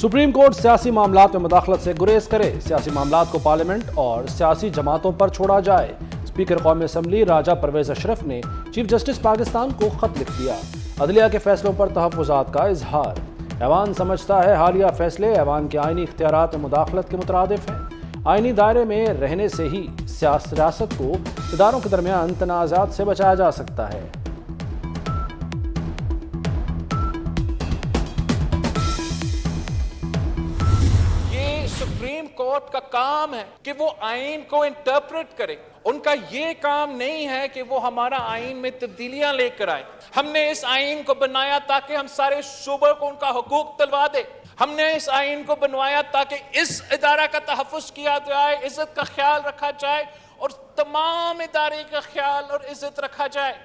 Supreme court सियासी मामलात में मुदाखलत से गुरेज करे, सियासी मामलात को पार्लियामेंट और सियासी जमातों पर छोड़ा जाए। स्पीकर कौमी असम्बली राजा परवेज अशरफ ने चीफ जस्टिस पाकिस्तान को खत लिख दिया। अदलिया के फैसलों पर तहफ़्फ़ुज़ात का इजहार। ऐवान समझता है हालिया फैसले ऐवान के आइनी इख्तियारात में मुदाखलत के मुतरादिफ हैं। आइनी दायरे में रहने से ही सियासत को इदारों के दरमियान तनाज़ात से बचाया जा सकता है। सुप्रीम कोर्ट का काम है कि वो आइन को इंटरप्रेट करे। उनका ये काम नहीं है कि वो हमारा आइन में तब्दीलियां लेकर आए। हमने इस आइन को बनाया ताकि हम सारे सूबों को उनका हुकूक दिलवा दे। हमने इस आइन को बनवाया ताकि इस इदारा का तहफ़्फ़ुज़ किया जाए, इज्जत का ख्याल रखा जाए और तमाम इदारे का ख्याल और इज्जत रखा जाए।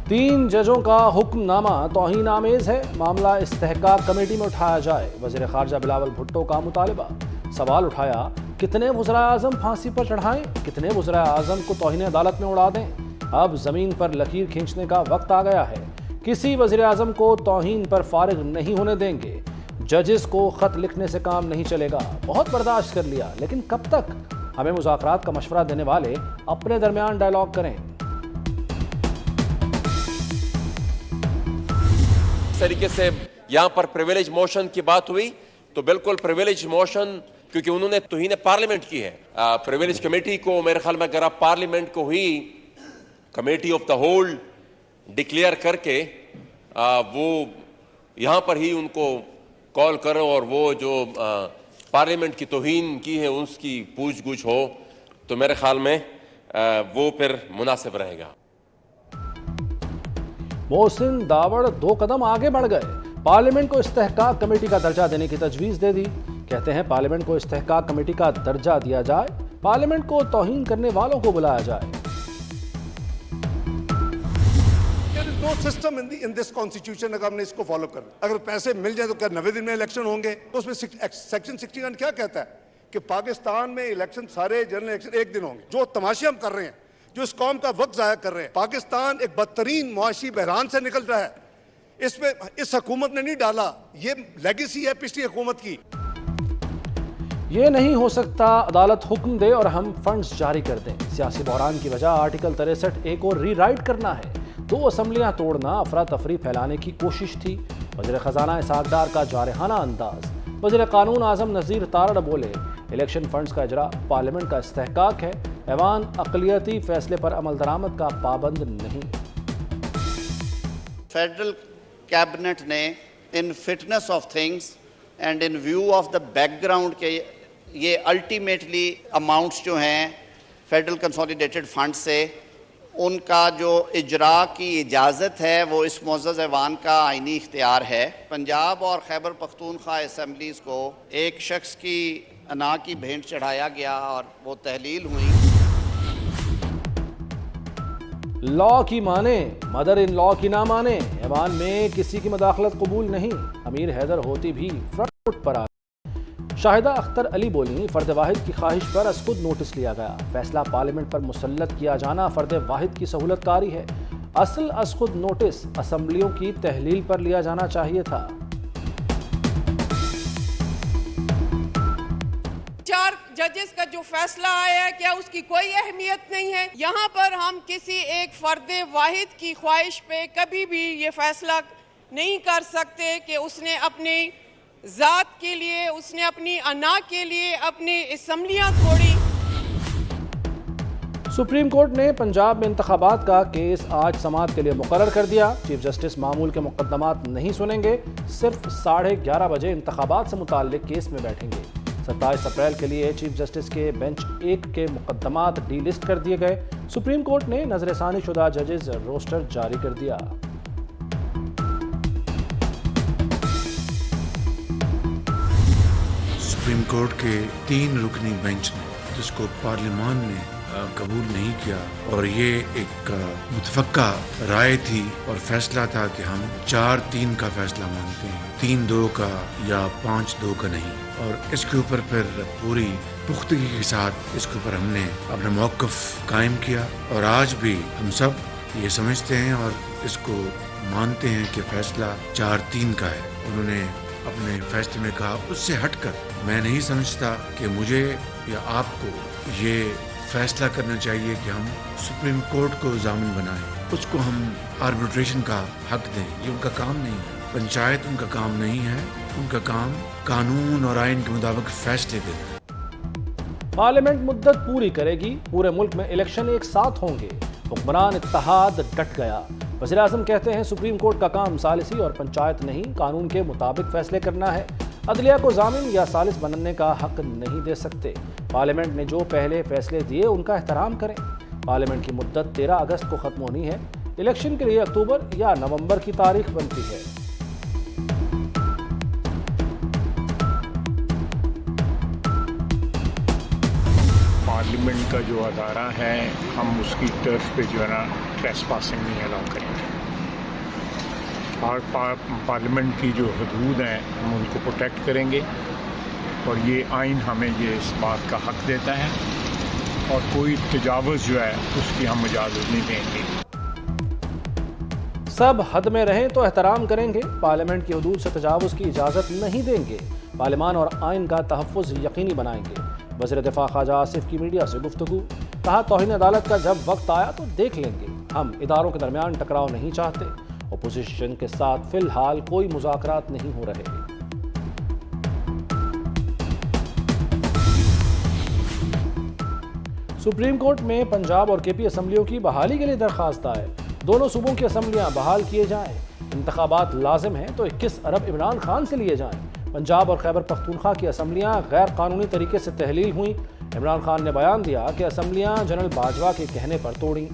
3 जजों का हुक्मनामा तौहीन आमेज है, मामला इस्तेहकाक कमेटी में उठाया जाए। वज़ीर ख़ारजा बिलावल भुट्टो का मुतालबा। सवाल उठाया, कितने वज़ीर आज़म फांसी पर चढ़ाएं, कितने वज़ीर आज़म को तौहीन अदालत में उड़ा दें। अब ज़मीन पर लकीर खींचने का वक्त आ गया है। किसी वज़ीर आज़म को तौहीन पर फारिग नहीं होने देंगे। जजेस को ख़त लिखने से काम नहीं चलेगा। बहुत बर्दाश्त कर लिया, लेकिन कब तक? हमें मुज़ाकरात का मशवरा देने वाले अपने दरमियान डायलॉग करें। इस तरीके से यहाँ पर प्रिविलेज मोशन की बात हुई तो बिल्कुल प्रिविलेज मोशन, क्योंकि उन्होंने तौहीन पार्लियामेंट की है। प्रिविलेज कमेटी को मेरे ख्याल में अगर आप पार्लियामेंट को ही committee of the whole declare करके वो यहाँ पर ही उनको कॉल करो और वो जो पार्लियामेंट की तौहीन की है उसकी पूछ गुछ हो तो मेरे ख्याल में वो फिर मुनासिब रहेगा। मोहसिन दावड़ 2 कदम आगे बढ़ गए। पार्लियामेंट को इस्तेहकाक कमेटी का दर्जा देने की तजवीज़ दे दी। कहते हैं पार्लियामेंट को इस्तेहकाक कमेटी का दर्जा दिया जाए, पार्लियामेंट को तौहीन करने वालों को बुलाया जाए। No system in this constitution अगर हमने इसको फॉलो कर, अगर पैसे मिल जाए तो क्या 90 दिन में इलेक्शन होंगे? तो उसमें सेक्शन 69 क्या कहता है कि पाकिस्तान में इलेक्शन, सारे जनरल इलेक्शन 1 दिन होंगे। जो तमाशे हम कर रहे हैं, जो इस कौम का वक्त ज़ाया कर रहे हैं, पाकिस्तान एक बदतरीन मुआशी बहरान से निकल रहा है। इसमें इस हुकूमत ने नहीं डाला, ये लेगेसी है पिछली हुकूमत की। ये नहीं हो सकता अदालत हुक्म दे और हम फंड्स जारी कर दें। सियासी बहरान की वजह आर्टिकल 63A को रीराइट करना है। 2 असम्बलियां तोड़ना अफरा तफरी फैलाने की कोशिश थी। वज़ीर ख़जाना इसहाक़ डार का जारहाना अंदाज। वज़ीर कानून आज़म नज़ीर तारड़ बोले, इलेक्शन फंड्स का इजरा पार्लियामेंट का इस्तेहकाक है। ऐवान अक़लियती फैसले पर अमल दरामद का पाबंद नहीं। फेडरल कैबिनेट ने इन fitness of things and in view of the background के ये अल्टीमेटली अमाउंट्स जो हैं फेडरल कंसोलिडेटेड फंड से उनका जो इजरा की इजाज़त है वो इस मुअज़्ज़ज़ ऐवान का आइनी इख्तियार है। पंजाब और खैबर पख्तूनख्वा असम्बलीज़ को एक शख्स की अना की भेंट चढ़ाया गया और वो तहलील हुई। लॉ की माने, मदर इन लॉ की ना माने। ऐवान में किसी की मुदाखलत कबूल नहीं। अमीर हैदर होती भी फ्रंट फुट पर आ। शाहिदा अख्तर अली बोली, फर्द वाहिद की ख्वाहिश पर खुद नोटिस लिया गया। फैसला पार्लियामेंट पर मुसल्लत किया जाना फर्द वाहिद की सहूलतकारी है। असल खुद नोटिस असम्बलियों की तहलील पर लिया जाना चाहिए था। 4 जजेस का जो फैसला आया है, क्या उसकी कोई अहमियत नहीं है? यहाँ पर हम किसी एक फर्द वाहिद की ख्वाहिश पे कभी भी ये फैसला नहीं कर सकते कि उसने अपनी ज़ात के लिए, उसने अपनी अना के लिए अपनी असम्बलियाँ तोड़ी। सुप्रीम कोर्ट ने पंजाब में इंतखाबात का केस आज समाअत के लिए मुकर्रर कर दिया। चीफ जस्टिस मामूल के मुकदमात नहीं सुनेंगे, सिर्फ 11:30 बजे इंतखाबात से मुताल्लिक केस में बैठेंगे। 27 अप्रैल के लिए चीफ जस्टिस के बेंच 1 के मुकदमात डी लिस्ट कर दिए गए। सुप्रीम कोर्ट ने नजरसानी शुदा जजेस रोस्टर जारी कर दिया। सुप्रीम कोर्ट के 3 रुकनी बेंच ने, जिसको पार्लियामान ने कबूल नहीं किया, और ये एक मुतफक्का राय थी और फैसला था कि हम 4-3 का फैसला मानते हैं, 3-2 का या 5-2 का नहीं। और इसके ऊपर फिर पूरी पुख्तगी के साथ इसके ऊपर हमने अपना मौक़िफ़ कायम किया और आज भी हम सब ये समझते हैं और इसको मानते हैं कि फैसला 4-3 का है। उन्होंने اپنے فیصلے میں کہا اس سے ہٹ کر میں نہیں سمجھتا کہ مجھے یا آپ کو یہ فیصلہ کرنا چاہیے کہ ہم سپریم کورٹ کو ضامن بنائیں، اس کو ہم آربیٹریشن کا حق دیں. یہ ان کا کام نہیں ہے، پنچایت ان کا کام نہیں ہے، ان کا کام قانون اور آئین کے مطابق فیصلے دینا. پارلیمنٹ مدت پوری کرے گی، پورے ملک میں الیکشن ایک ساتھ ہوں گے، حکمران اتحاد ڈٹ گیا. وزیر اعظم کہتے ہیں سپریم کورٹ کا کام ثالثی اور پنچایت نہیں، قانون کے مطابق فیصلے کرنا ہے. عدلیہ کو ضامن یا ثالث بننے کا حق نہیں دے سکتے. پارلیمنٹ نے جو پہلے فیصلے دیے ان کا احترام کریں. پارلیمنٹ کی مدت 13 اگست کو ختم ہونی ہے. الیکشن کے لیے اکتوبر یا نومبر کی تاریخ بنتی ہے. پارلیمنٹ کا جو ادارہ ہے ہم اس کی طرف پہ جو ہے نا ٹریس پاسنگ نہیں الاؤ کریں گے. پارلیمنٹ کی جو حدود ہیں ہم ان کو پروٹیکٹ کریں گے اور یہ آئین ہمیں یہ اس بات کا حق دیتا ہے اور کوئی تجاوز جو ہے اس کی ہم اجازت نہیں دیں گے. سب حد میں رہیں تو احترام کریں گے، پارلیمنٹ کی حدود سے تجاوز کی اجازت نہیں دیں گے، پارلیمان اور آئین کا تحفظ یقینی بنائیں گے. وزیر دفاع خواجہ آصف کی میڈیا سے گفتگو، کہا توہین عدالت کا جب وقت آیا تو دیکھ لیں گے، ہم اداروں کے درمیان ٹکراؤ نہیں چاہتے. اپوزیشن کے ساتھ فی الحال کوئی مذاکرات نہیں ہو رہے. سپریم کورٹ میں پنجاب اور کے پی اسمبلیوں کی بحالی کے لیے درخواست آئے. دونوں صوبوں کی اسمبلیاں بحال کیے جائیں. انتخابات لازم ہیں تو 21 ارب عمران خان سے لیے جائیں. پنجاب اور خیبر پختونخوا کی اسمبلیاں غیر قانونی طریقے سے تحلیل ہوئیں. عمران خان نے بیان دیا کہ اسمبلیاں جنرل باجوہ کے کہنے پر توڑیں.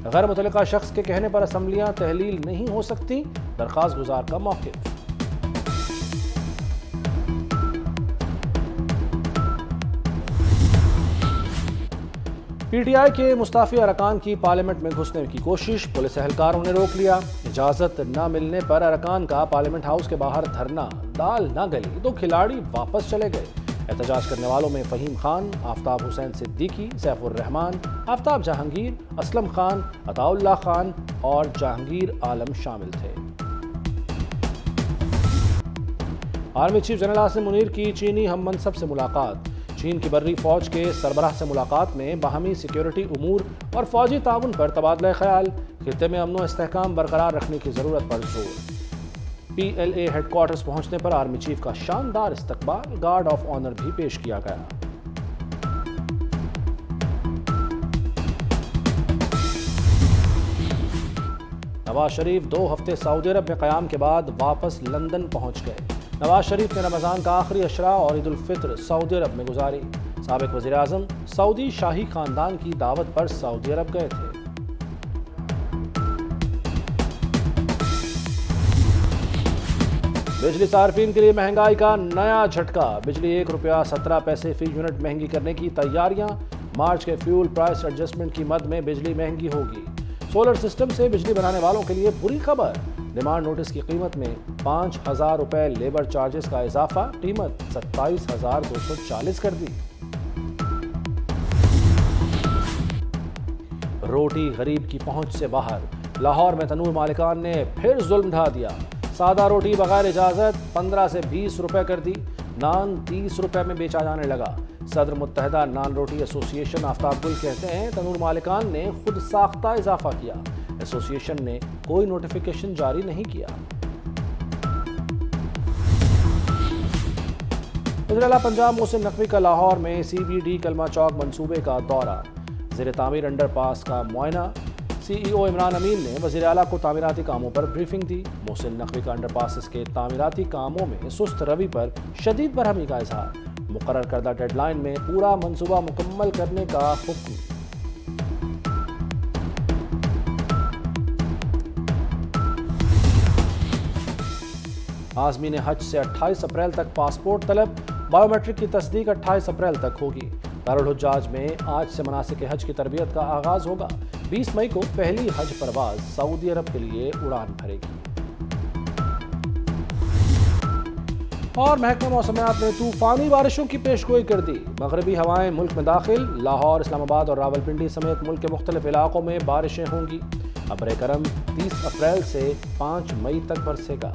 غیر متعلقہ شخص کے کہنے پر اسمبلیاں تحلیل نہیں ہو سکتی. درخواست گزار کا موقف. پی ٹی آئی کے مستعفی ارکان کی پارلیمنٹ میں گھسنے کی کوشش، پولیس اہلکاروں نے روک لیا. اجازت نہ ملنے پر ارکان کا پارلیمنٹ ہاؤس کے باہر دھرنا. دال نہ گلی تو کھلاڑی واپس چلے گئے. احتجاج کرنے والوں میں فہیم خان، آفتاب حسین صدیقی، سیف الرحمان، آفتاب جہانگیر، اسلم خان، عطا اللہ خان اور جہانگیر عالم شامل تھے. Army chief general Asim Munir کی چینی ہم منصب سے ملاقات. چین کی بری فوج کے سربراہ سے ملاقات میں باہمی سیکیورٹی امور اور فوجی تعاون پر تبادلہ خیال. خطے میں امن و استحکام برقرار رکھنے کی ضرورت پر زور. P L A headquarters پہنچنے پر آرمی چیف کا شاندار استقبال، گارڈ آف آنر بھی پیش کیا گیا. نواز شریف 2 ہفتے سعودی عرب میں قیام کے بعد واپس لندن پہنچ گئے. نواز شریف نے رمضان کا آخری عشرہ اور عید الفطر سعودی عرب میں گزاری. سابق وزیر اعظم سعودی شاہی خاندان کی دعوت پر سعودی عرب گئے تھے. بجلی صارفین کے لیے مہنگائی کا نیا جھٹکا. بجلی 1 روپیہ 17 پیسے فی یونٹ مہنگی کرنے کی تیاریاں. مارچ کے فیول پرائس ایڈجسٹمنٹ کی مد میں بجلی مہنگی ہوگی. سولر سسٹم سے بجلی بنانے والوں کے لیے بری خبر. ڈیمانڈ نوٹس کی قیمت میں 5,000 روپے لیبر چارجز کا اضافہ، قیمت 27,240 کر دی. روٹی غریب کی پہنچ سے باہر. لاہور میں تنور مالکان نے پھر ظلم ڈھا دیا. سادہ روٹی بغیر اجازت 15 سے 20 روپے کر دی. نان 30 روپے میں بیچا جانے لگا. صدر متحدہ نان روٹی ایسوسی ایشن آفتاب گل کہتے ہیں تنور مالکان نے خود ساختہ اضافہ کیا. ایسوسی ایشن نے کوئی نوٹیفیکیشن جاری نہیں کیا. وزیر اعلیٰ پنجاب محسن نقوی کا لاہور میں سی بی ڈی کلمہ چوک منصوبے کا دورہ. زیر تعمیر انڈر پاس کا معائنہ. سی ای او عمران امین نے وزیر اعلیٰ کو تعمیراتی کاموں پر بریفنگ دی. محسن نقوی کا انڈر پاسز کے تعمیراتی کاموں میں سست روی پر شدید برہمی کا اظہار. مقرر کردہ ڈیڈ لائن میں پورا منصوبہ مکمل کرنے کا حکم. عازمین حج سے 28 اپریل تک پاسپورٹ طلب. بائیو میٹرک کی تصدیق 28 اپریل تک ہوگی. دارالحجاج میں آج سے مناسک حج کی تربیت کا آغاز ہوگا. 20 مئی کو پہلی حج پرواز سعودی عرب کے لیے اڑان بھرے گی. اور محکمہ موسمیات نے طوفانی بارشوں کی پیشگوئی کر دی. مغربی ہوائیں ملک میں داخل. لاہور، اسلام آباد اور راولپنڈی سمیت ملک کے مختلف علاقوں میں بارشیں ہوں گی. ابر کرم 30 اپریل سے 5 مئی تک برسے گا.